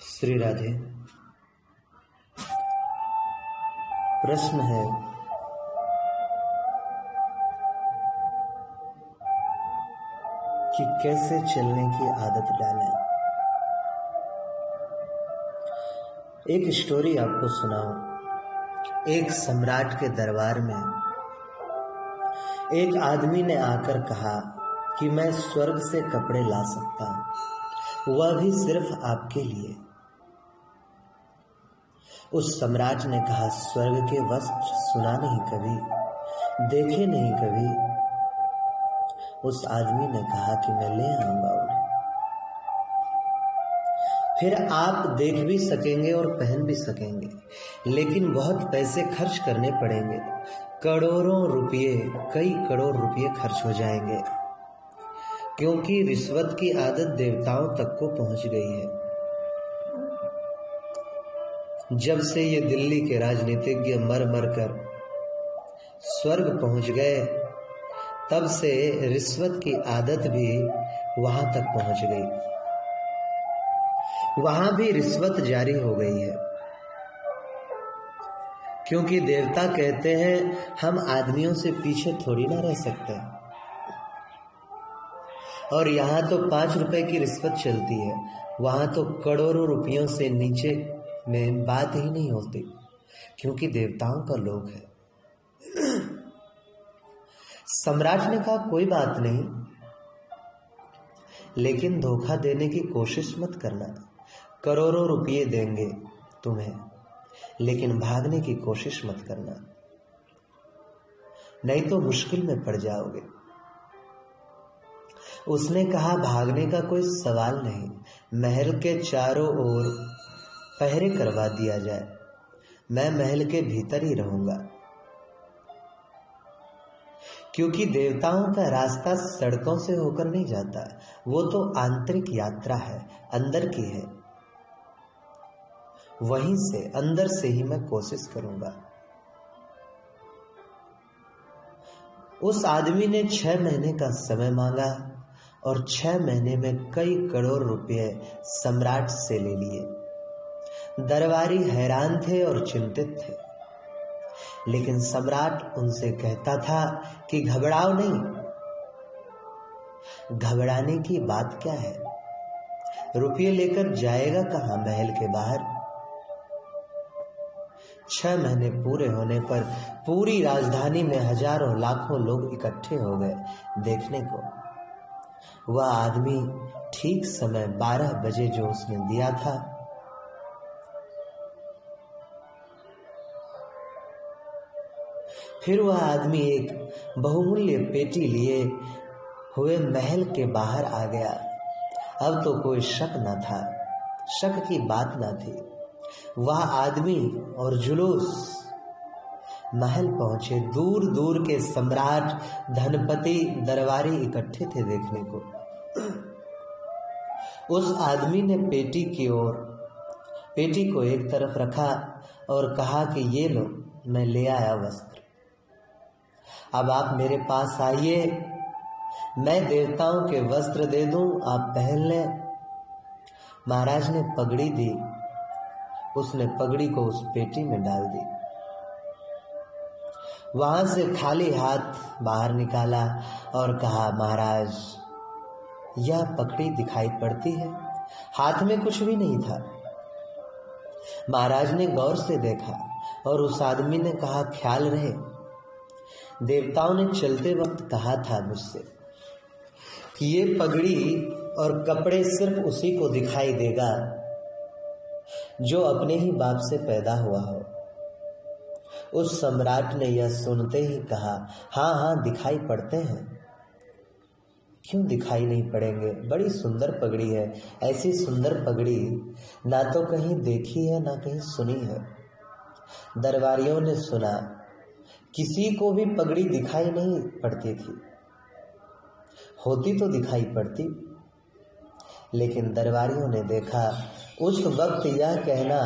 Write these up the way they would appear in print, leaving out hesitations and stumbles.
श्री राधे। प्रश्न है, कि कैसे चलने की आदत डालें। एक स्टोरी आपको सुनाऊं। एक सम्राट के दरबार में एक आदमी ने आकर कहा कि मैं स्वर्ग से कपड़े ला सकता हूं, वह भी सिर्फ आपके लिए। उस सम्राट ने कहा, स्वर्ग के वस्त्र सुना नहीं कभी, देखे नहीं कभी। उस आदमी ने कहा कि मैं ले आऊंगा उन्हें। फिर आप देख भी सकेंगे और पहन भी सकेंगे, लेकिन बहुत पैसे खर्च करने पड़ेंगे। करोड़ों रुपये, कई करोड़ रुपये खर्च हो जाएंगे, क्योंकि रिश्वत की आदत देवताओं तक को पहुंच गई है। जब से ये दिल्ली के राजनीतिज्ञ मर मर कर स्वर्ग पहुंच गए, तब से रिश्वत की आदत भी वहां तक पहुंच गई। वहां भी रिश्वत जारी हो गई है, क्योंकि देवता कहते हैं हम आदमियों से पीछे थोड़ी ना रह सकते। और यहाँ तो 5 रुपए की रिश्वत चलती है, वहां तो करोड़ों रुपयों से नीचे में बात ही नहीं होती, क्योंकि देवताओं का लोग है। सम्राट ने कहा, कोई बात नहीं, लेकिन धोखा देने की कोशिश मत करना। करोड़ों रुपये देंगे तुम्हें, लेकिन भागने की कोशिश मत करना, नहीं तो मुश्किल में पड़ जाओगे। उसने कहा, भागने का कोई सवाल नहीं, महल के चारों ओर पहरे करवा दिया जाए, मैं महल के भीतर ही रहूंगा। क्योंकि देवताओं का रास्ता सड़कों से होकर नहीं जाता, वो तो आंतरिक यात्रा है, अंदर की है। वहीं से, अंदर से ही मैं कोशिश करूंगा। उस आदमी ने 6 महीने का समय मांगा और 6 महीने में कई करोड़ रुपए सम्राट से ले लिए। दरबारी हैरान थे और चिंतित थे, लेकिन सम्राट उनसे कहता था कि घबराओ नहीं। घबराने की बात क्या है, रुपये लेकर जाएगा कहां महल के बाहर। 6 महीने पूरे होने पर पूरी राजधानी में हजारों लाखों लोग इकट्ठे हो गए देखने को। वह आदमी ठीक समय 12 बजे जो उसने दिया था, फिर वह आदमी एक बहुमूल्य पेटी लिए हुए महल के बाहर आ गया। अब तो कोई शक न था, शक की बात न थी। वह आदमी और जुलूस महल पहुंचे। दूर दूर के सम्राट, धनपति, दरबारी इकट्ठे थे देखने को। उस आदमी ने पेटी को एक तरफ रखा और कहा कि ये लो, मैं ले आया वस्त्र। अब आप मेरे पास आइए, मैं देवताओं के वस्त्र दे दूं, आप पहन लें। महाराज ने पगड़ी दी, उसने पगड़ी को उस पेटी में डाल दी। वहां से खाली हाथ बाहर निकाला और कहा, महाराज यह पगड़ी दिखाई पड़ती है? हाथ में कुछ भी नहीं था। महाराज ने गौर से देखा और उस आदमी ने कहा, ख्याल रहे, देवताओं ने चलते वक्त कहा था मुझसे कि ये पगड़ी और कपड़े सिर्फ उसी को दिखाई देगा जो अपने ही बाप से पैदा हुआ हो। उस सम्राट ने यह सुनते ही कहा, हाँ हाँ दिखाई पड़ते हैं, क्यों दिखाई नहीं पड़ेंगे, बड़ी सुंदर पगड़ी है। ऐसी सुंदर पगड़ी ना तो कहीं देखी है ना कहीं सुनी है। दरबारियों ने सुना, किसी को भी पगड़ी दिखाई नहीं पड़ती थी, होती तो दिखाई पड़ती, लेकिन दरबारियों ने देखा। उस वक्त यह कहना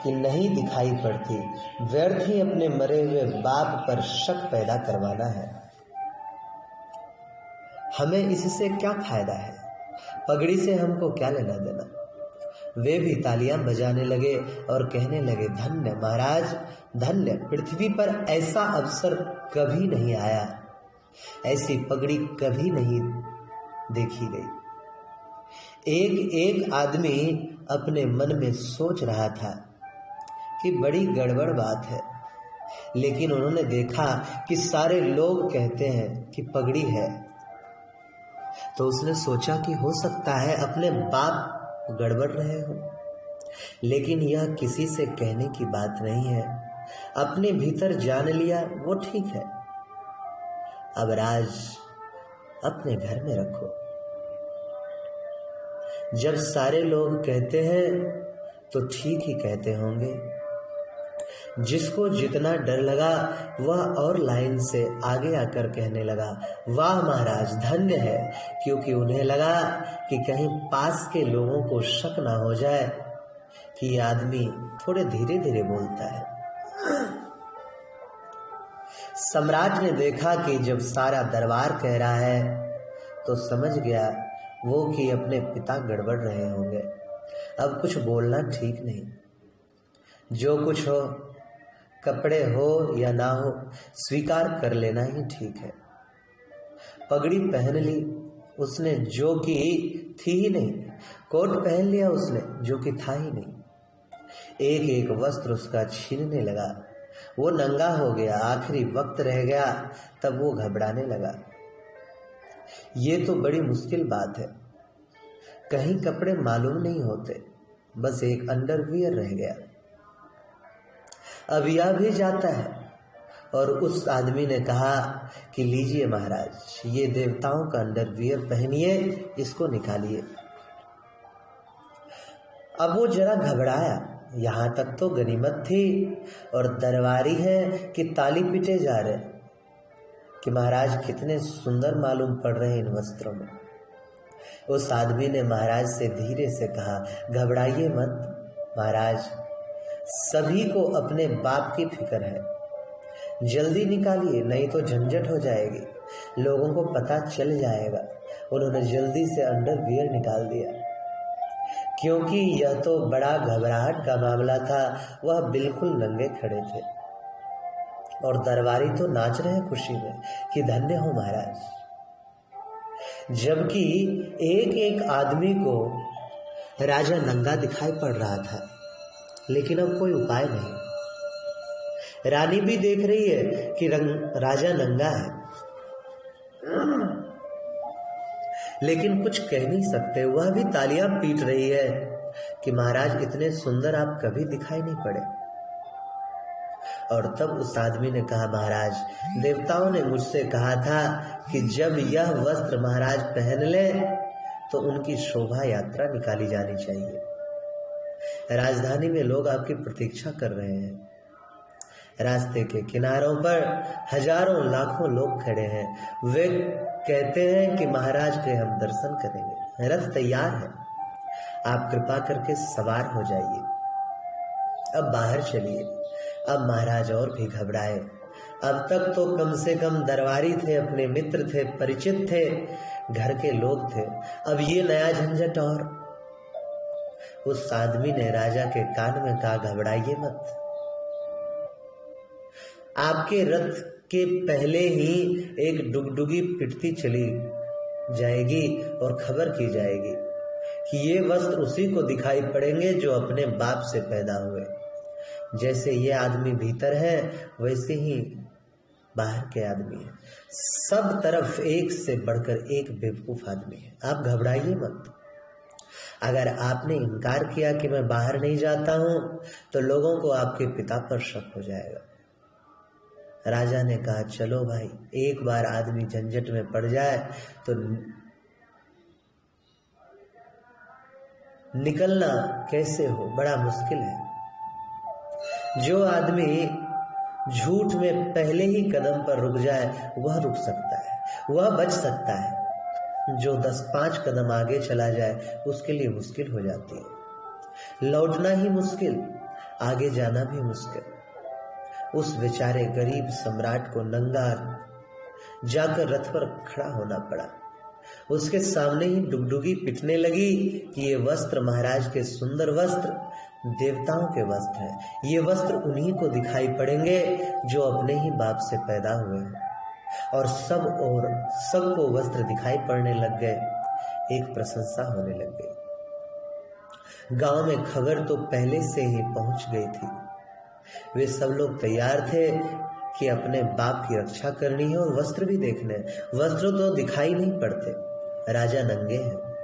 कि नहीं दिखाई पड़ती, व्यर्थ ही अपने मरे हुए बाप पर शक पैदा करवाना है। हमें इससे क्या फायदा है, पगड़ी से हमको क्या लेना देना। वे भी तालियां बजाने लगे और कहने लगे, धन्य महाराज, धन्य, पृथ्वी पर ऐसा अवसर कभी नहीं आया, ऐसी पगड़ी कभी नहीं देखी गई। एक एक आदमी अपने मन में सोच रहा था कि बड़ी गड़बड़ बात है, लेकिन उन्होंने देखा कि सारे लोग कहते हैं कि पगड़ी है, तो उसने सोचा कि हो सकता है अपने बाप गड़बड़ रहे हो, लेकिन यह किसी से कहने की बात नहीं है। अपने भीतर जान लिया वो ठीक है, अब राज अपने घर में रखो। जब सारे लोग कहते हैं तो ठीक ही कहते होंगे। जिसको जितना डर लगा वह और लाइन से आगे आकर कहने लगा, वाह महाराज, धन्य है, क्योंकि उन्हें लगा कि कहीं पास के लोगों को शक ना हो जाए कि यह आदमी थोड़े धीरे धीरे बोलता है। सम्राट ने देखा कि जब सारा दरबार कह रहा है तो समझ गया वो कि अपने पिता गड़बड़ रहे होंगे। अब कुछ बोलना ठीक नहीं, जो कुछ हो, कपड़े हो या ना हो, स्वीकार कर लेना ही ठीक है। पगड़ी पहन ली उसने जो कि थी ही नहीं, कोट पहन लिया उसने जो कि था ही नहीं। एक एक वस्त्र उसका छीनने लगा, वो नंगा हो गया, आखिरी वक्त रह गया, तब वो घबराने लगा। ये तो बड़ी मुश्किल बात है, कहीं कपड़े मालूम नहीं होते, बस एक अंडरवियर रह गया। अब यह भी जाता है। और उस आदमी ने कहा कि लीजिए महाराज, ये देवताओं का अंडरवियर पहनिए, इसको निकालिए। अब वो जरा घबराया, यहां तक तो गनीमत थी और दरबारी है कि ताली पीटे जा रहे कि महाराज कितने सुंदर मालूम पड़ रहे इन वस्त्रों में। उस आदमी ने महाराज से धीरे से कहा, घबराइए मत महाराज, सभी को अपने बाप की फिक्र है, जल्दी निकालिए नहीं तो झंझट हो जाएगी, लोगों को पता चल जाएगा। उन्होंने जल्दी से अंडरवियर निकाल दिया, क्योंकि यह तो बड़ा घबराहट का मामला था। वह बिल्कुल नंगे खड़े थे और दरबारी तो नाच रहे खुशी में कि धन्य हो महाराज, जबकि एक एक आदमी को राजा नंगा दिखाई पड़ रहा था, लेकिन अब कोई उपाय नहीं। रानी भी देख रही है कि राजा नंगा है, लेकिन कुछ कह नहीं सकते। वह भी तालियां पीट रही है कि महाराज इतने सुंदर आप कभी दिखाई नहीं पड़े। और तब उस आदमी ने कहा, महाराज, देवताओं ने मुझसे कहा था कि जब यह वस्त्र महाराज पहन ले तो उनकी शोभा यात्रा निकाली जानी चाहिए। राजधानी में लोग आपकी प्रतीक्षा कर रहे हैं। रास्ते के किनारों पर हजारों लाखों लोग खड़े हैं, वे कहते हैं कि महाराज के हम दर्शन करेंगे। रथ तैयार है, आप कृपा करके सवार हो जाइए। अब बाहर चलिए। अब महाराज और भी घबराए। अब तक तो कम से कम दरबारी थे, अपने मित्र थे, परिचित थे, घर के लोग थे, अब ये नया झंझट। और उस आदमी ने राजा के कान में कहा, घबराइए मत, आपके रथ के पहले ही एक डुगडुगी पिटती चली जाएगी और खबर की जाएगी कि ये वस्त्र उसी को दिखाई पड़ेंगे जो अपने बाप से पैदा हुए। जैसे ये आदमी भीतर है वैसे ही बाहर के आदमी है, सब तरफ एक से बढ़कर एक बेवकूफ आदमी है। आप घबराइए मत। अगर आपने इनकार किया कि मैं बाहर नहीं जाता हूं तो लोगों को आपके पिता पर शक हो जाएगा। राजा ने कहा, चलो भाई, एक बार आदमी झंझट में पड़ जाए तो निकलना कैसे हो बड़ा मुश्किल है। जो आदमी झूठ में पहले ही कदम पर रुक जाए वह रुक सकता है, वह बच सकता है। जो 10-5 कदम आगे चला जाए उसके लिए मुश्किल हो जाती है। लौटना ही मुश्किल, आगे जाना भी मुश्किल। उस बेचारे गरीब सम्राट को नंगा जाकर रथ पर खड़ा होना पड़ा। उसके सामने ही डुगडुगी पिटने लगी कि ये वस्त्र महाराज के सुंदर वस्त्र देवताओं के वस्त्र हैं। ये वस्त्र उन्हीं को दिखाई पड़ेंगे जो अपने ही बाप से पैदा हुए हैं। और सबको वस्त्र दिखाई पड़ने लग गए। एक प्रशंसा होने लग गई। गांव में खबर तो पहले से ही पहुंच गई थी। वे सब लोग तैयार थे कि अपने बाप की रक्षा करनी है और वस्त्र भी देखने। वस्त्र तो दिखाई नहीं पड़ते, राजा नंगे हैं।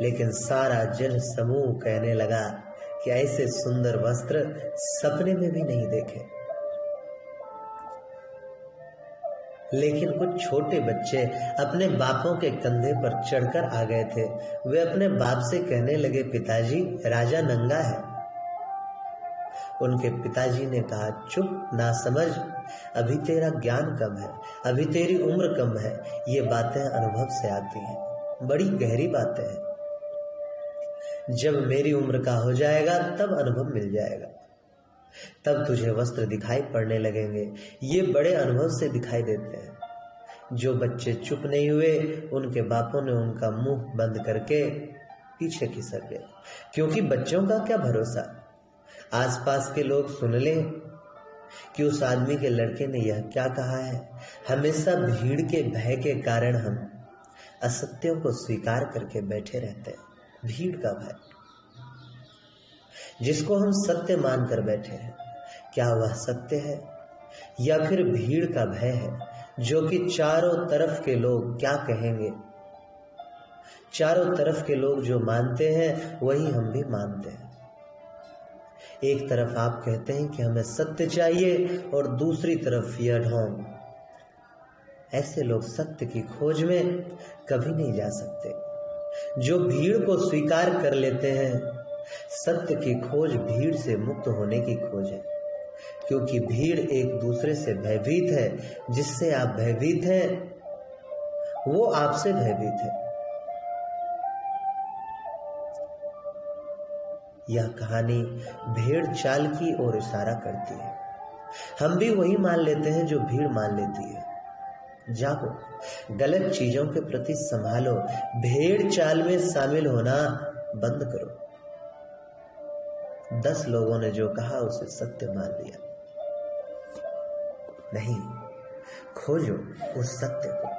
लेकिन सारा जन समूह कहने लगा कि ऐसे सुंदर वस्त्र सपने में भी नहीं देखे। लेकिन कुछ छोटे बच्चे अपने बापों के कंधे पर चढ़कर आ गए थे। वे अपने बाप से कहने लगे, पिताजी राजा नंगा है। उनके पिताजी ने कहा, चुप ना समझ, अभी तेरा ज्ञान कम है, अभी तेरी उम्र कम है। ये बातें अनुभव से आती हैं, बड़ी गहरी बातें हैं। जब मेरी उम्र का हो जाएगा तब अनुभव मिल जाएगा, तब तुझे वस्त्र दिखाई पड़ने लगेंगे। ये बड़े अनुभव से दिखाई देते हैं। जो बच्चे चुप नहीं हुए, उनके बापों ने उनका मुंह बंद करके पीछे खिसक गए। क्योंकि बच्चों का क्या भरोसा, आसपास के लोग सुन लें कि उस आदमी के लड़के ने यह क्या कहा है। हमेशा भीड़ के भय के कारण हम असत्यों को स्वीकार करके बैठे रहते हैं। भीड़ का भय, जिसको हम सत्य मानकर बैठे हैं, क्या वह सत्य है या फिर भीड़ का भय है जो कि चारों तरफ के लोग क्या कहेंगे। चारों तरफ के लोग जो मानते हैं वही हम भी मानते हैं। एक तरफ आप कहते हैं कि हमें सत्य चाहिए और दूसरी तरफ यह ढोंग। ऐसे लोग सत्य की खोज में कभी नहीं जा सकते। जो भीड़ को स्वीकार कर लेते हैं, सत्य की खोज भीड़ से मुक्त होने की खोज है। क्योंकि भीड़ एक दूसरे से भयभीत है। जिससे आप भयभीत हैं वो आपसे भयभीत है। यह कहानी भेड़ चाल की ओर इशारा करती है। हम भी वही मान लेते हैं जो भीड़ मान लेती है। जागो, गलत चीजों के प्रति संभालो, भेड़ चाल में शामिल होना बंद करो। 10 लोगों ने जो कहा उसे सत्य मान लिया। नहीं, खोजो उस सत्य को।